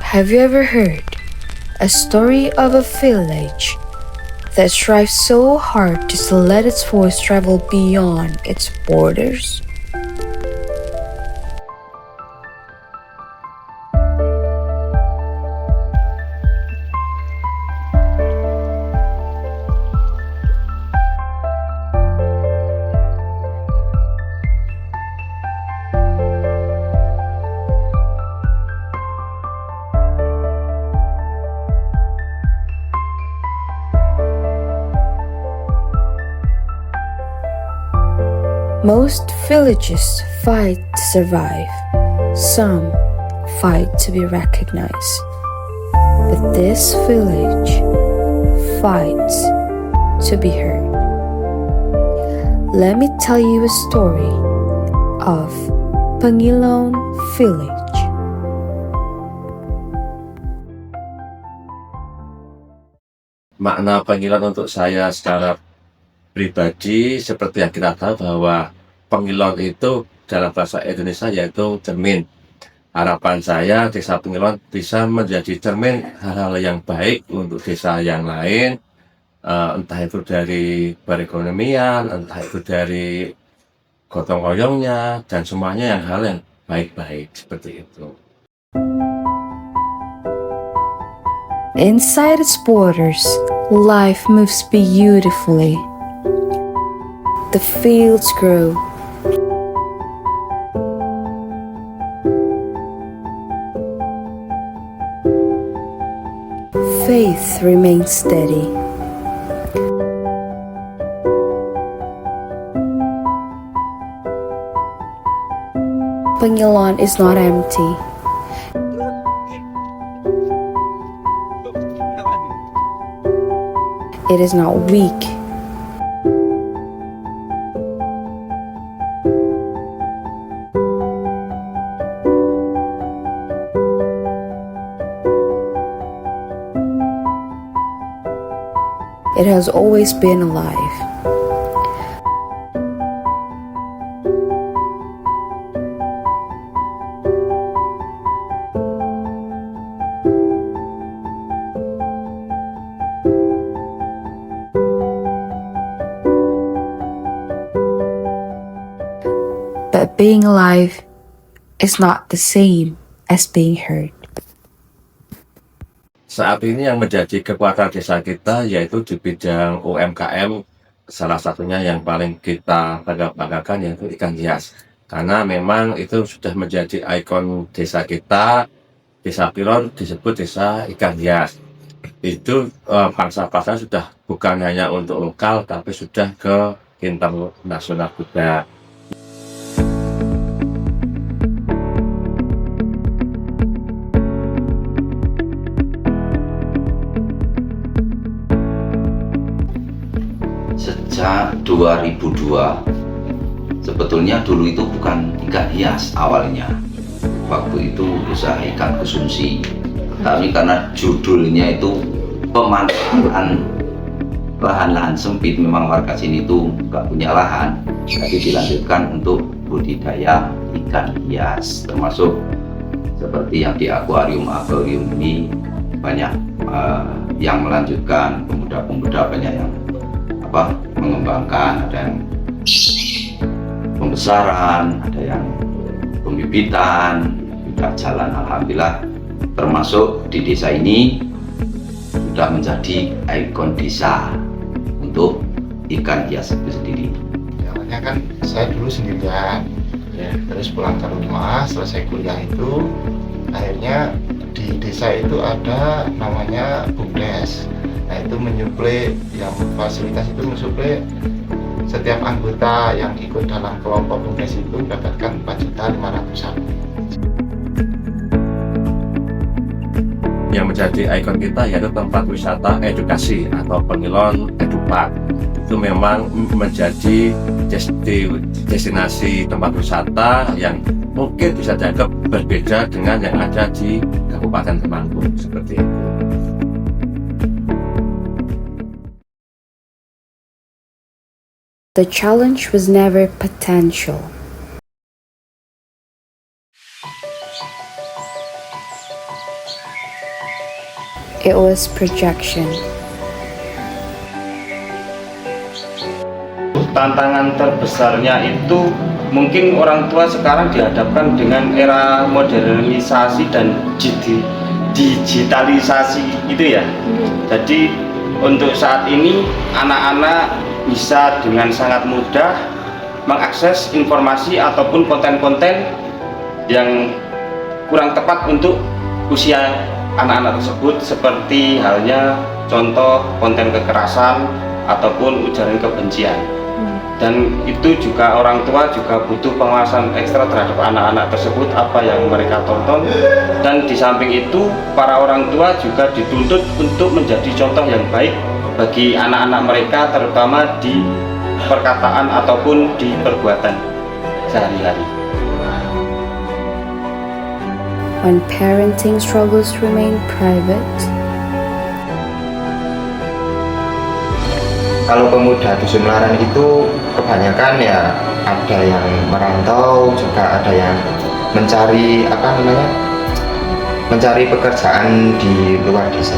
Have you ever heard a story of a village that strives so hard just to let its voice travel beyond its borders? Most villages fight to survive. Some fight to be recognized. But this village fights to be heard. Let me tell you a story of Pangilon Village. Makna panggilan untuk saya secara pribadi seperti yang kita tahu bahwa Pengilon itu dalam bahasa Indonesia yaitu cermin. Harapan saya desa Pengilon bisa menjadi cermin hal-hal yang baik untuk desa yang lain, entah itu dari perekonomian, entah itu dari gotong royongnya, dan semuanya yang hal yang baik-baik seperti itu. Inside its borders, life moves beautifully. The fields grow. Faith remains steady. Pangilon is not empty. It is not weak. It has always been alive. But being alive is not the same as being heard. Saat ini yang menjadi kekuatan desa kita yaitu di bidang UMKM, salah satunya yang paling kita banggakan yaitu ikan hias. Karena memang itu sudah menjadi ikon desa kita, Desa Pilon disebut desa ikan hias. Itu pangsa-pasar sudah bukan hanya untuk lokal tapi sudah ke internasional juga. Sejak 2002, sebetulnya dulu itu bukan ikan hias awalnya. Waktu itu usaha ikan konsumsi. Tapi karena judulnya itu pemanfaatan lahan-lahan sempit, memang warga sini itu nggak punya lahan, jadi dilanjutkan untuk budidaya ikan hias, termasuk seperti yang di akuarium ini banyak yang melanjutkan, pemuda-pemuda banyak yang mengembangkan, ada yang pembesaran, ada yang pembibitan, sudah jalan alhamdulillah. Termasuk di desa ini sudah menjadi ikon desa untuk ikan hias itu sendiri. Awalnya kan saya dulu sendirian, terus pulang ke rumah selesai kuliah itu, akhirnya di desa itu ada namanya BUMDes. Nah itu menyuplai, yang fasilitas itu mensuplai setiap anggota yang ikut dalam kelompok BUMDes itu mendapatkan 4.500.000. Yang menjadi ikon kita yaitu tempat wisata edukasi atau Pengilon Edupark. Itu memang menjadi destinasi tempat wisata yang mungkin bisa dianggap berbeda dengan yang ada di Kabupaten Temanggung seperti itu. The challenge was never potential. It was projection. Tantangan terbesarnya itu mungkin orang tua sekarang dihadapkan dengan era modernisasi dan digitalisasi gitu ya. Jadi untuk saat ini anak-anak bisa dengan sangat mudah mengakses informasi ataupun konten-konten yang kurang tepat untuk usia anak-anak tersebut, seperti halnya contoh konten kekerasan ataupun ujaran kebencian. Dan itu juga orang tua juga butuh pengawasan ekstra terhadap anak-anak tersebut, apa yang mereka tonton. Dan di samping itu para orang tua juga dituntut untuk menjadi contoh yang baik bagi anak-anak mereka, terutama di perkataan ataupun di perbuatan sehari-hari. When parenting struggles remain private, kalau pemuda dusun Melaran itu kebanyakan ya ada yang merantau, juga ada yang mencari mencari pekerjaan di luar desa.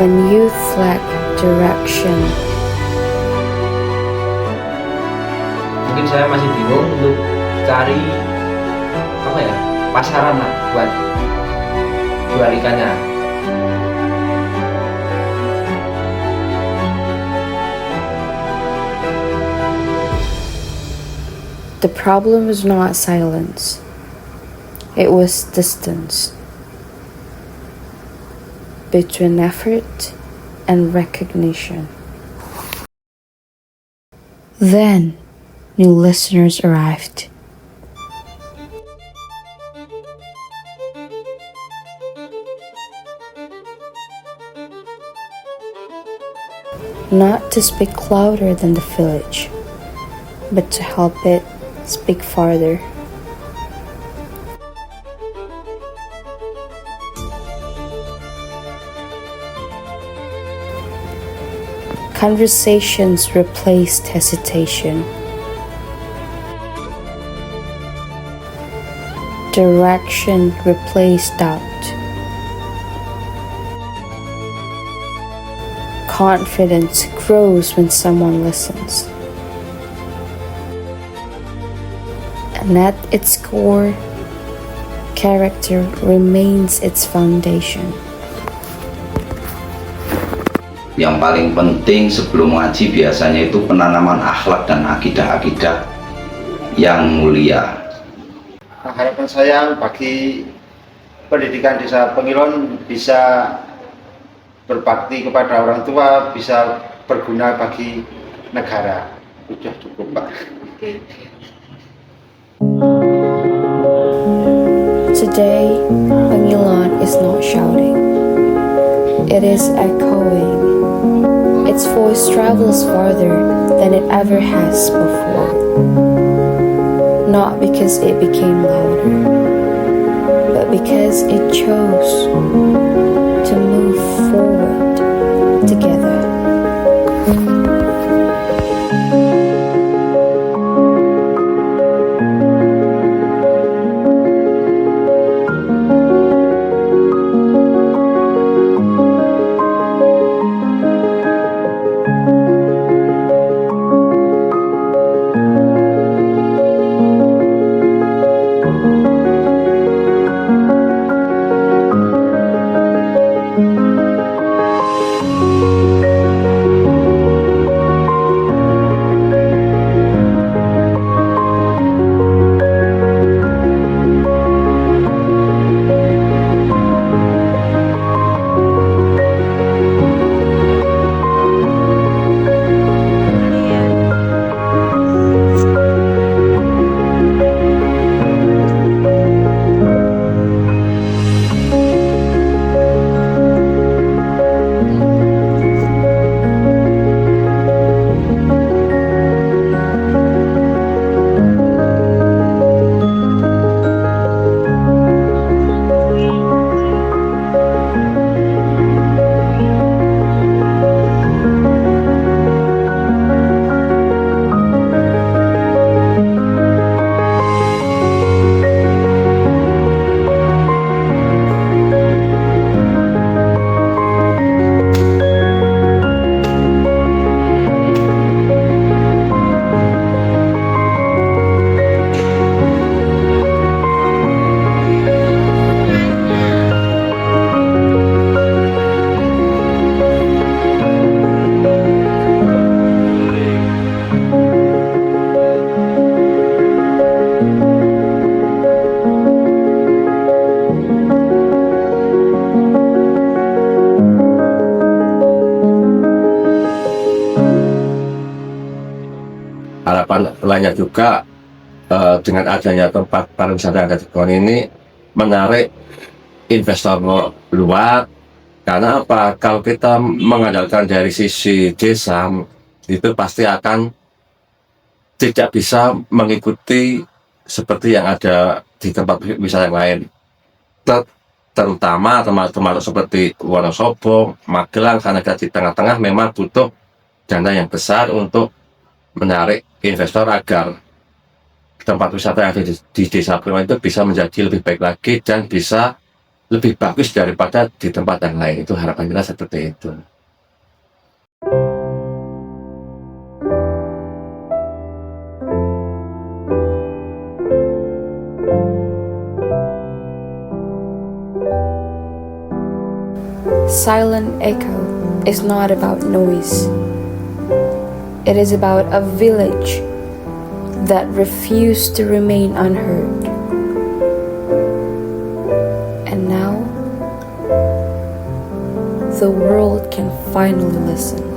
when youth lack direction, mungkin saya masih bingung untuk cari pasaran lah buat jual ikannya. the problem was not silence, it was distance between effort and recognition. Then, new listeners arrived. Not to speak louder than the village, but to help it speak farther. Conversations replaced hesitation. Direction replaced doubt. Confidence grows when someone listens. And at its core, character remains its foundation. Yang paling penting sebelum ngaji biasanya itu penanaman akhlak dan akidah-akidah yang mulia. Nah, harapan saya bagi pendidikan desa Pengilon bisa berbakti kepada orang tua, bisa berguna bagi negara. Sudah cukup, Pak. Today, Pangilon is not shouting. It is echoing. Its voice travels farther than it ever has before. Not because it became louder, but because it chose to move forward together. harapan lainnya juga dengan adanya tempat pariwisata yang ada di Kulon ini menarik investor luar. Karena apa? Kalau kita mengandalkan dari sisi desa, itu pasti akan tidak bisa mengikuti seperti yang ada di tempat wisata yang lain. Terutama termasuk seperti Wonosobo, Magelang, karena kita di tengah-tengah memang butuh dana yang besar untuk menarik investor agar tempat wisata yang ada di desa Priman itu bisa menjadi lebih baik lagi dan bisa lebih bagus daripada di tempat yang lain. Itu harapan kita seperti itu. Silent Echo is not about noise. It is about a village that refused to remain unheard. And now, the world can finally listen.